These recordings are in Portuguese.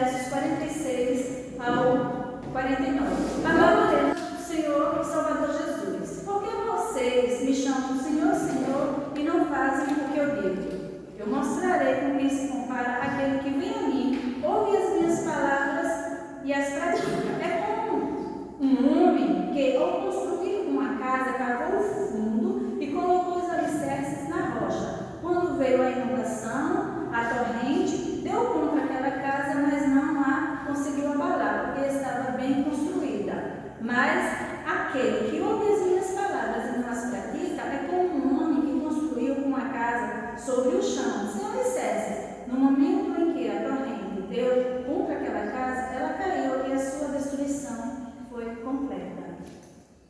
versos 46 ao 49. Agora lemos do Senhor e Salvador Jesus. Por que vocês me chamam Senhor, Senhor, e não fazem o que eu digo? Eu mostrarei com quem se compara aquele que vem a mim, ouve as minhas palavras e as pratica. É como um homem que, ao construir uma casa, cavou o fundo e colocou os alicerces na rocha. Quando veio a inundação, a torrente deu contra aquela casa, mas não a conseguiu abalar, porque estava bem construída. Mas aquele que ouve as minhas palavras e não as pratica é como um homem que construiu uma casa sobre o chão, sem alicerces. No momento em que a torrente deu contra aquela casa, ela caiu e a sua destruição foi completa.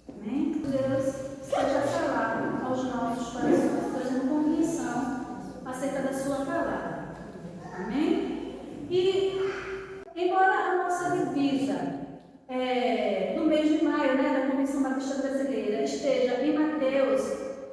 Amém? Deus esteja a falar aos nossos corações, trazendo convicção acerca da sua palavra. Amém? E, embora a nossa divisa no mês de maio, da Convenção Batista Brasileira, esteja em Mateus,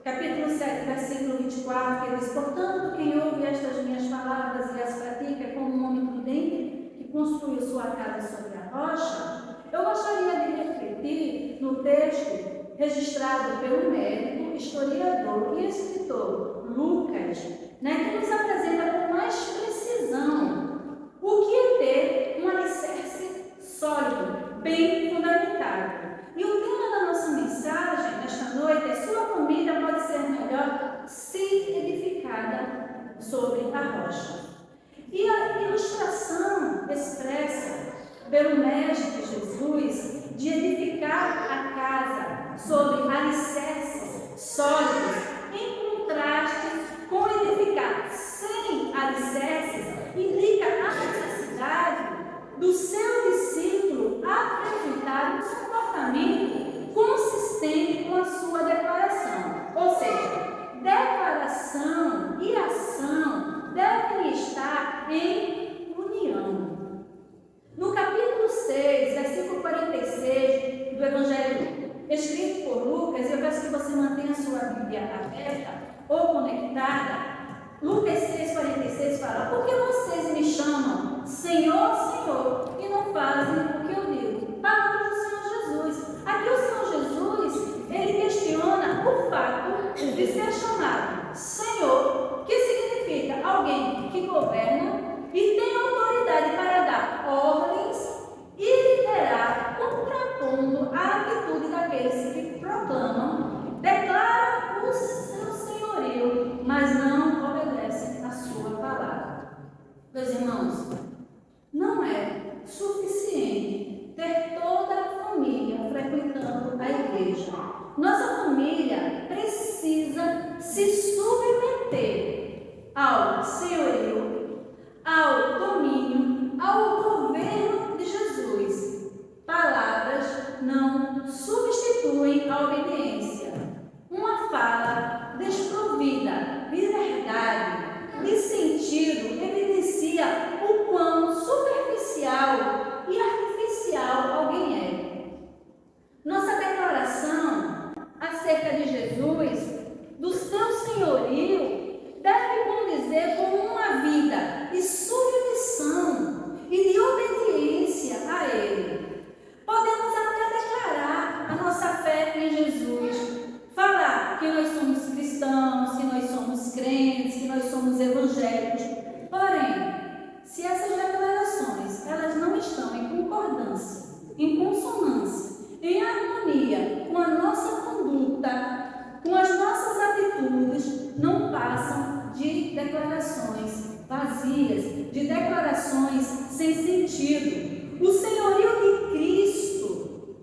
capítulo 7, versículo 24, que diz: portanto, quem ouve estas minhas palavras e as pratica é como um homem prudente que construiu sua casa sobre a rocha. Eu gostaria de refletir no texto registrado pelo médico, historiador e escritor Lucas, que nos apresenta com mais precisão o que é ter um alicerce sólido, bem fundamentado. E o tema da nossa mensagem nesta noite é: sua família pode ser melhor se edificada sobre a rocha. E a ilustração expressa pelo Mestre Jesus de edificar a casa sobre alicerces sólidos, em contraste com edificar sem alicerces, indica a necessidade do seu discípulo apresentar um comportamento consistente com a sua declaração. Ou seja, declaração e ação devem estar em união. No capítulo 6, versículo 46 do Evangelho escrito por Lucas, eu peço que você mantenha a sua Bíblia aberta ou conectada. Lucas 6,46 fala: por que vocês me chamam Senhor, Senhor, e não fazem o que eu digo? Palavras do Senhor Jesus. Aqui o Senhor Jesus, ele questiona o fato de ser chamado Senhor, que significa alguém que governa e tem autoridade para dar ordens e liderar, contrapondo a atitude daqueles que proclamam, declaram o seu senhorio, mas não obedecem a sua palavra. Meus irmãos, não é suficiente ter toda a família frequentando a igreja. Nossa família precisa se submeter ao senhorio, ao domínio, ao governo de Jesus. Palavras não substituem a obediência. Uma fala desprovida de verdade, de sentido, evidencia o quão superficial e artificial alguém é. Nossa declaração acerca de Jesus, do seu senhorio, deve condizer com uma vida de submissão e de obediência a Ele. Podemos até declarar a nossa fé em Jesus, falar que nós somos cristãos, que nós somos crentes, que nós somos evangélicos. Porém, se essas declarações elas não estão em concordância, em consonância, em harmonia com a nossa conduta, com as nossas atitudes, não passam de declarações vazias, de declarações sem sentido. O senhorio de Cristo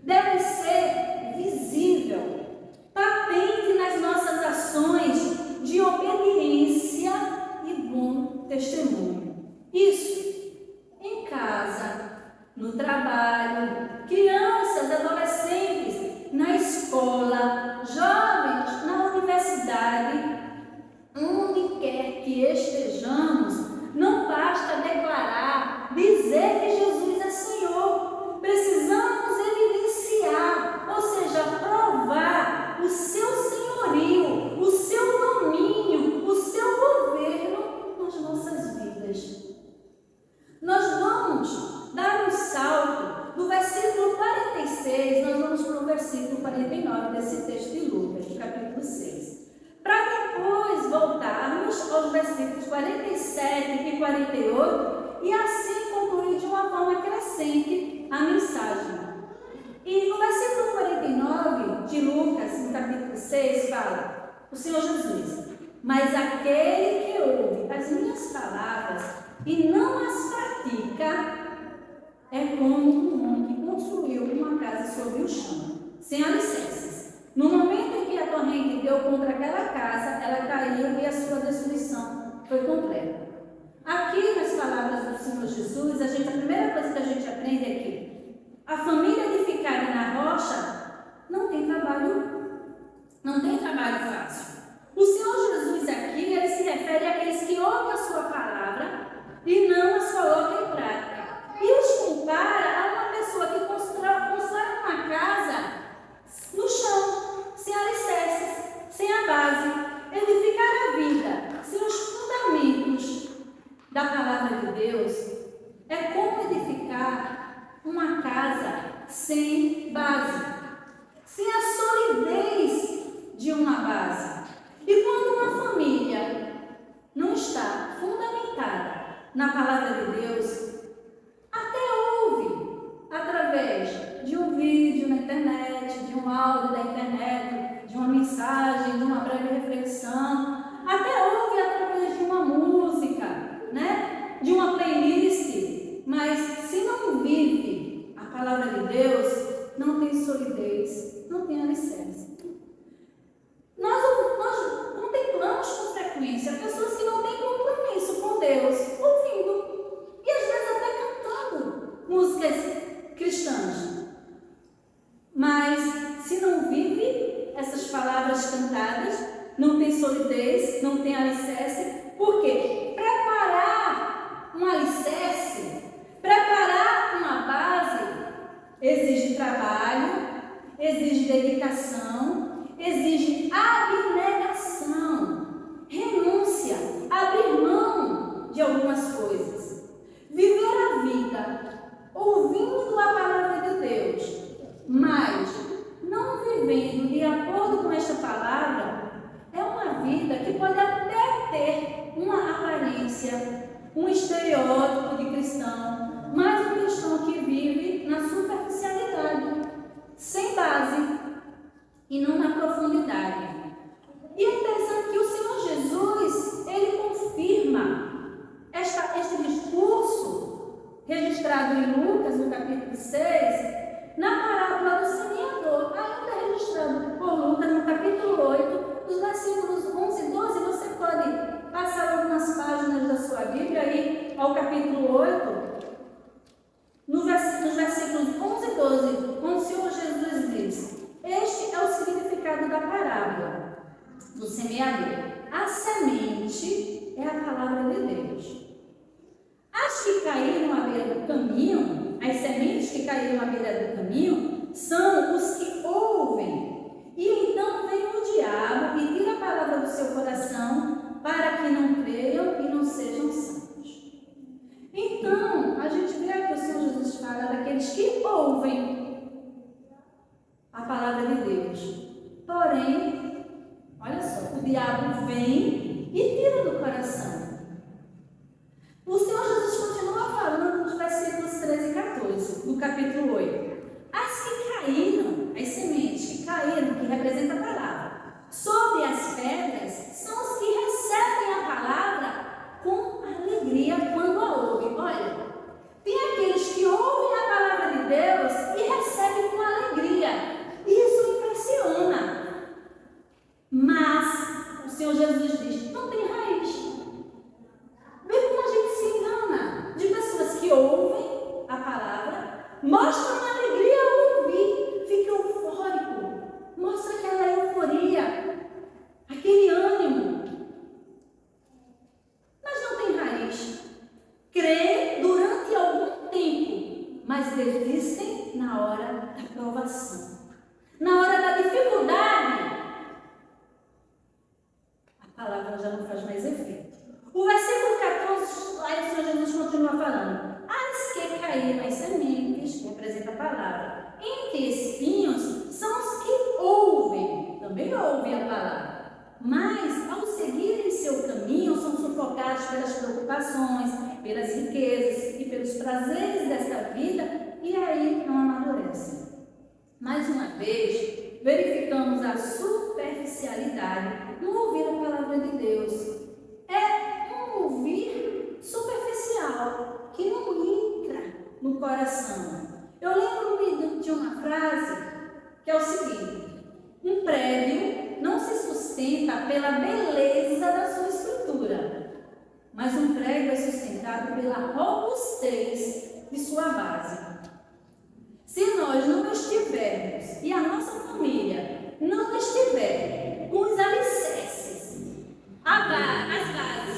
deve ser visível, patente nas nossas ações de obediência e bom testemunho. Isso em casa, no trabalho, crianças, adolescentes, na escola, jovens, na universidade, onde quer que estejamos. Não basta declarar, dizer que Jesus é Senhor. desse texto de Lucas, do capítulo 6. Para depois voltarmos aos versículos 47 e 48 e assim concluir de uma forma crescente a mensagem. E no versículo 49 de Lucas, no capítulo 6, fala o Senhor Jesus: mas aquele que ouve as minhas palavras e não as pratica é como um homem que construiu uma casa sobre o chão, sem alicerces. No momento em que a torrente deu contra aquela casa, ela caiu e a sua destruição foi completa. Aqui nas palavras do Senhor Jesus, a primeira coisa que a gente aprende é que a família edificada na rocha não tem trabalho fácil. O Senhor Jesus aqui, ele se refere àqueles que ouvem a sua palavra e não as colocam em prática. E os compara a uma pessoa que constrói uma casa no chão, sem alicerces, sem a base. Edificar a vida sem os fundamentos da palavra de Deus é como edificar uma casa sem base, sem a solidez de uma base. E quando uma família não está fundamentada na palavra de Deus, até ouve através de um vídeo na internet, de um áudio da internet, de uma mensagem, de uma breve reflexão, até ouve através de uma música, né? De uma playlist, mas se não vive a palavra de Deus, não tem solidez, não tem alicerce. Nós contemplamos com frequência pessoas que não têm compromisso com Deus, ouvindo e às vezes até cantando músicas cristãs. Mas se não vive essas palavras cantadas, não tem solidez, não tem alicerce. Por quê? Preparar um alicerce, preparar uma base, exige trabalho, exige dedicação, exige abnegação, renúncia, abrir mão de algumas coisas. Viver a vida ouvindo a palavra de Deus, mas não vivendo de acordo com esta palavra, é uma vida que pode até ter uma aparência, um estereótipo de cristão, mas um cristão que vive na superficialidade, sem base e não na profundidade. E é interessante que o Senhor Jesus, ele confirma este discurso registrado em Lucas, no capítulo 6, na parábola do semeador, ainda registrado por Lucas, no capítulo 8, dos versículos 11 e 12. Você pode passar algumas páginas da sua Bíblia aí ao capítulo 8, nos versículos 11 e 12, onde o Senhor Jesus diz: este é o significado da parábola do semeador. A semente é a palavra de Deus. As que caíram à beira do caminho, as sementes que caíram à beira do caminho, são os que ouvem. E então vem o diabo e tira a palavra do seu coração para que não creiam e não sejam santos. Então, a gente vê aqui o Senhor Jesus fala daqueles que ouvem a palavra de Deus. Porém, olha só, o diabo vem e tira do coração. O Senhor Jesus continua falando nos versículos 13 e 14, do capítulo 8. As que caíram, as sementes que caíram, que representam a palavra, sobre as pedras, são os que recebem a palavra com alegria quando a ouvem. Olha, tem aqueles que ouvem a palavra de Deus e recebem com alegria. Isso impressiona. Mas o Senhor Jesus diz: não tem raiz. Vê como a gente se engana de pessoas que ouvem a palavra, mostram alegria ao ouvir, fica eufórico, mostra aquela euforia, aquele ânimo, mas não tem raiz. Creem durante algum tempo, mas desistem na hora da provação, na hora da dificuldade. A palavra já não faz mais efeito. O versículo 14, aí o Senhor Jesus continua falando: as que caíram as sementes, que representa a palavra, entre espinhos, são os que ouvem. preocupações, pelas riquezas e pelos prazeres desta vida, e aí não amadurece. Mais uma vez, verificamos a superficialidade no ouvir a palavra de Deus. É um ouvir superficial, que não entra no coração. Eu lembro-me de uma frase que é o seguinte: um prédio não se sustenta pela beleza da sua estrutura, mas um prédio é sustentado pela robustez de sua base. Se nós não estivermos, e a nossa família não estiver com os alicerces, as bases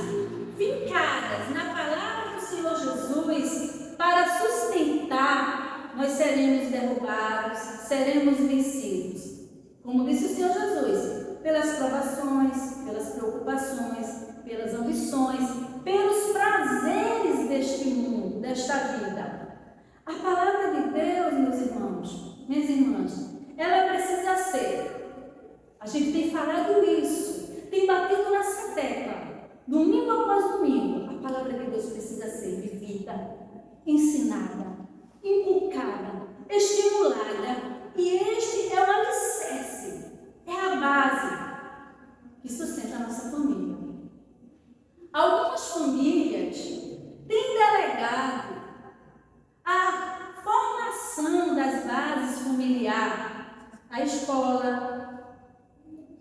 fincadas na palavra do Senhor Jesus, para sustentar, nós seremos derrubados, seremos vencidos. Como disse o Senhor Jesus, pelas provações, pelas preocupações, pelas ambições, pelos prazeres deste mundo, desta vida. A palavra de Deus, meus irmãos, minhas irmãs, ela precisa ser. A gente tem falado isso, tem batido nessa tecla, domingo após domingo. A palavra de Deus precisa ser vivida, ensinada, inculcada, estimulada. E este é o alicerce, é a base que sustenta a nossa família. Algumas famílias têm delegado a formação das bases familiares, a escola,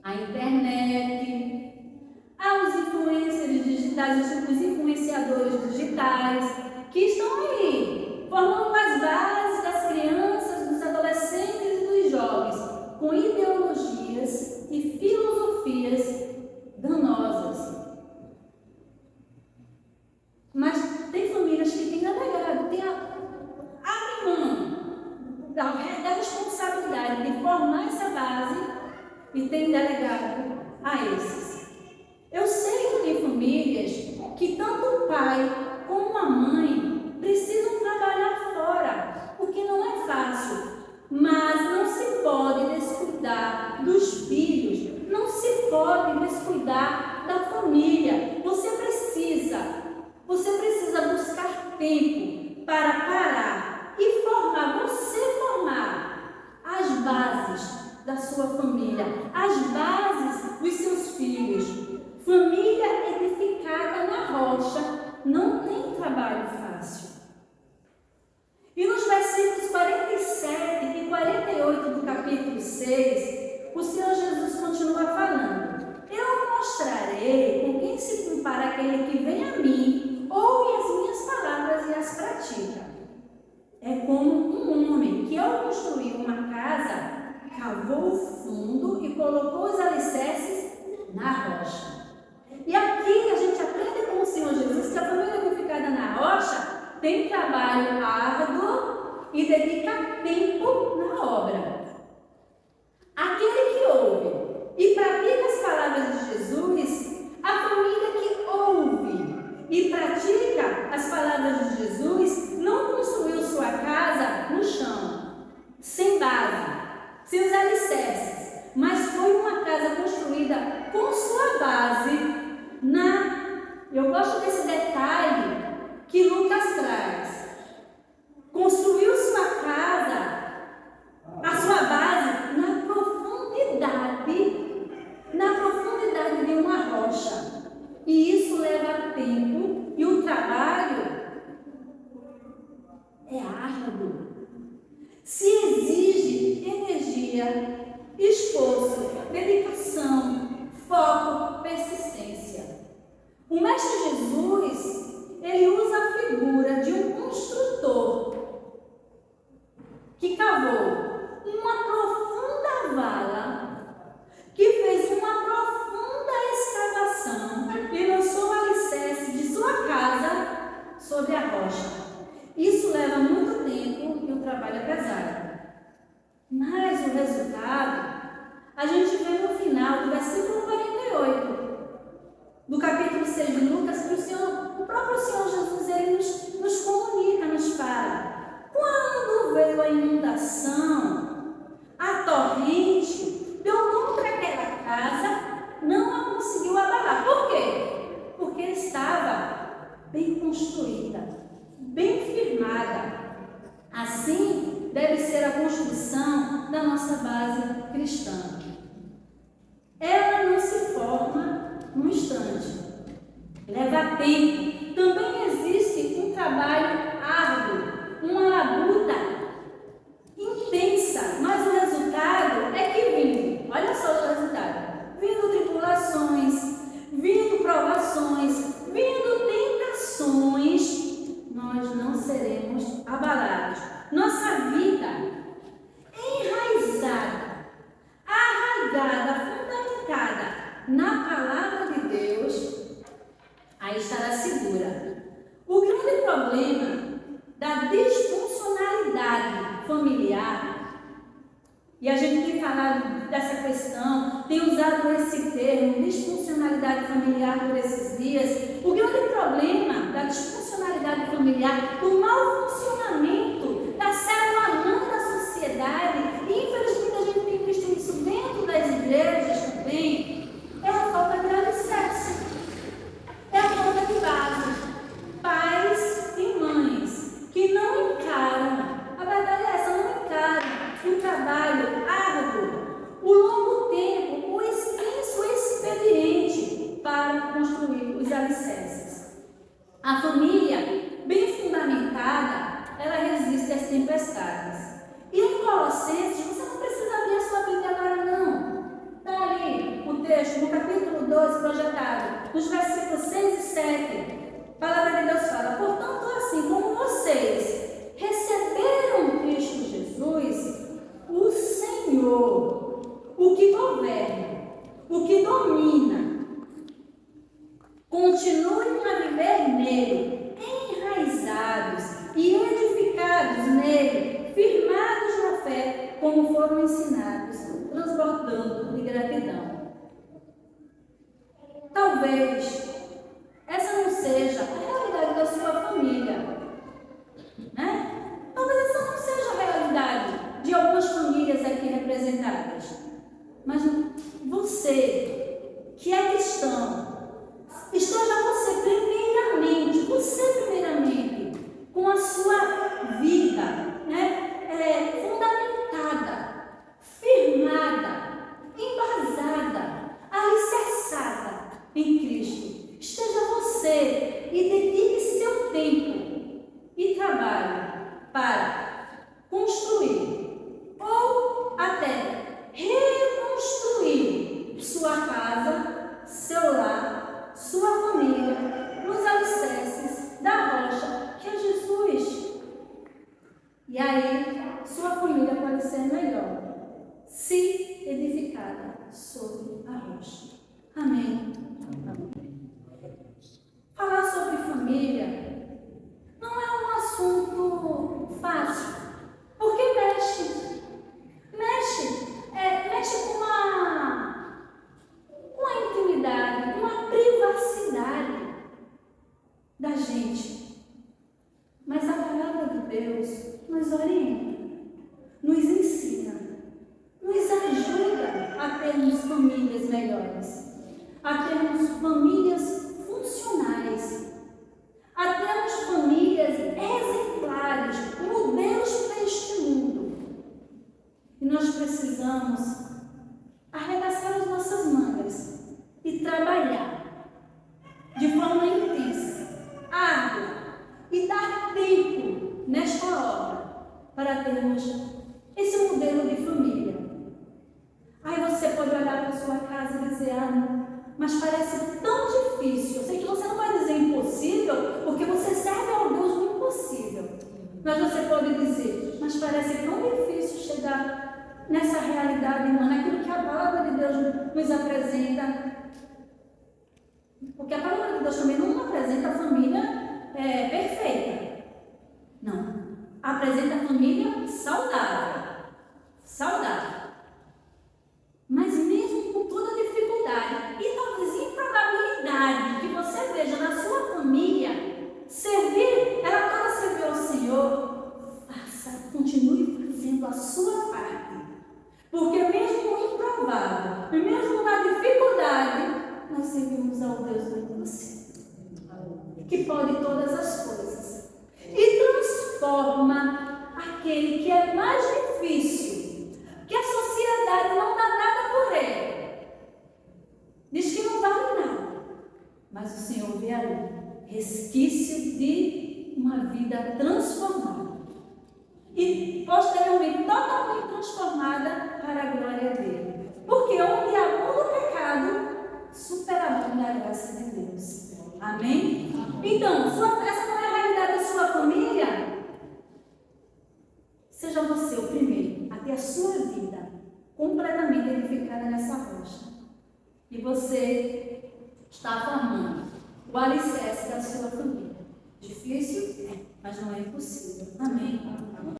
a internet, aos influencers digitais, os influenciadores digitais, que estão aí, formando as bases das crianças, dos adolescentes e dos jovens, com ideologias e filosofias danosas. Mas tem famílias que têm delegado, abrem mão da responsabilidade de formar essa base e têm delegado a esses. Eu sei que tem famílias que tanto o pai como a mãe precisam trabalhar fora, o que não é fácil, mas não se pode descuidar dos filhos, não se pode descuidar da família. Você precisa buscar tempo para parar e formar as bases da sua família, as bases dos seus filhos. Família edificada na rocha não tem trabalho fácil. E nos versículos 47 e 48 do capítulo 6, o Senhor Jesus continua falando: eu mostrarei com quem se compara aquele que vem a mim, ouve as minhas palavras e as pratica. É como um homem que, ao construir uma casa, cavou o fundo e colocou os alicerces na rocha. E aqui a gente aprende com o Senhor Jesus que a família edificada na rocha tem trabalho árduo e dedica tempo na obra. Aquele que ouve e pratica as palavras de Jesus, a família que ouve e pratica as palavras de Jesus, não construiu sua casa no chão, sem base, sem os alicerces, mas foi uma casa construída com sua base eu gosto desse detalhe que Lucas traz. Construiu sua casa, a sua base, na profundidade de uma rocha. E isso leva tempo e o trabalho é árduo. Se exige energia, esforço, dedicação, foco, persistência. O Mestre Jesus, ele usa a figura de um construtor que cavou uma profunda vala, que fez uma profunda escavação e lançou o alicerce de sua casa sobre a rocha. Isso leva muito tempo e o trabalho é pesado. Mas o resultado a gente vê no final do versículo 48 do capítulo 6 de Lucas, que o próprio Senhor Jesus ele nos comunica, nos fala. Quando veio a inundação, a torrente deu contra aquela casa, não a conseguiu abalar. Por quê? Porque estava bem construída, bem firmada. Assim deve ser a construção da nossa base cristã. Ela não se forma num instante, leva tempo. Também existe um trabalho árduo, uma labuta intensa, mas o resultado é que vindo, olha só o resultado, vindo tribulações, vindo provações, vindo tentações, nós não seremos abalados. Nossa vida enraizada, arraigada, fundamentada na palavra de Deus, aí estará segura. O grande problema da disfuncionalidade familiar, e a gente tem falado dessa questão, tem usado esse termo, disfuncionalidade familiar, por esses dias. O grande problema da disfuncionalidade familiar, do mau funcionamento da célula mãe da sociedade, e infelizmente a gente tem visto isso dentro das igrejas também, é a falta de alicerce, é a falta de base. Pais e mães que não encaram, a verdade é essa, não encaram o trabalho árduo, o longo tempo, o extenso expediente para construir os alicerces. A família bem fundamentada, ela resiste às tempestades. E em Colossenses, você não precisa abrir a sua Bíblia agora não. Está ali o texto, no capítulo 12, projetado, nos versículos 6 e 7. A palavra de Deus fala: portanto, assim como vocês receberam Cristo Jesus, o Senhor, o que governa, o que domina, continuem a viver nele, enraizados e edificados nele, firmados na fé, como foram ensinados, transbordando de gratidão. Talvez essa não seja a realidade da sua família, né? Talvez essa não seja a realidade de algumas famílias aqui representadas. Mas você, que é cristão, esteja você primeiramente, com a sua vida, né? Fundamentada, firmada, embasada, alicerçada em Cristo. Esteja você e dedique seu tempo e trabalho para construir ou até reconstruir sua casa, seu lar, sua família, nos alicerces da rocha que é Jesus. E aí, sua família pode ser melhor se edificada sobre a rocha. Amém. Falar sobre família não é um assunto fácil, porque mexe com a intimidade, com a privacidade da gente. Mas a palavra de Deus nos orienta, nos ensina, nos ajuda a termos famílias melhores, a termos famílias funcionais, a termos famílias exemplares, modelos para este mundo. E nós precisamos arregaçar as nossas mangas e trabalhar de forma intensa, árdua, e dar tempo nesta obra para termos esse modelo de família. Aí você pode olhar para a sua casa e dizer: mas parece tão difícil. Eu sei que você não vai dizer impossível, porque você serve ao Deus do impossível. Mas você pode dizer: mas parece tão difícil chegar nessa realidade, irmã, naquilo que a palavra de Deus nos apresenta. Porque a palavra de Deus também não apresenta a família perfeita. Não. Apresenta a família saudável. Mas mesmo com toda a dificuldade e talvez improbabilidade que você veja na sua família, ela toda servir ao Senhor, continue fazendo a sua parte. Porque mesmo no improvável, e mesmo na dificuldade, nós servimos ao Deus do impossível, que pode todas resquício de uma vida transformada. E posteriormente totalmente transformada para a glória dele. Porque onde abunda o pecado, superabunda a graça de Deus. Amém? Então, essa não é a realidade da sua família? Seja você o primeiro a ter a sua vida completamente edificada nessa rocha. E você está formando o alicerce da sua família. Difícil? É, mas não é impossível.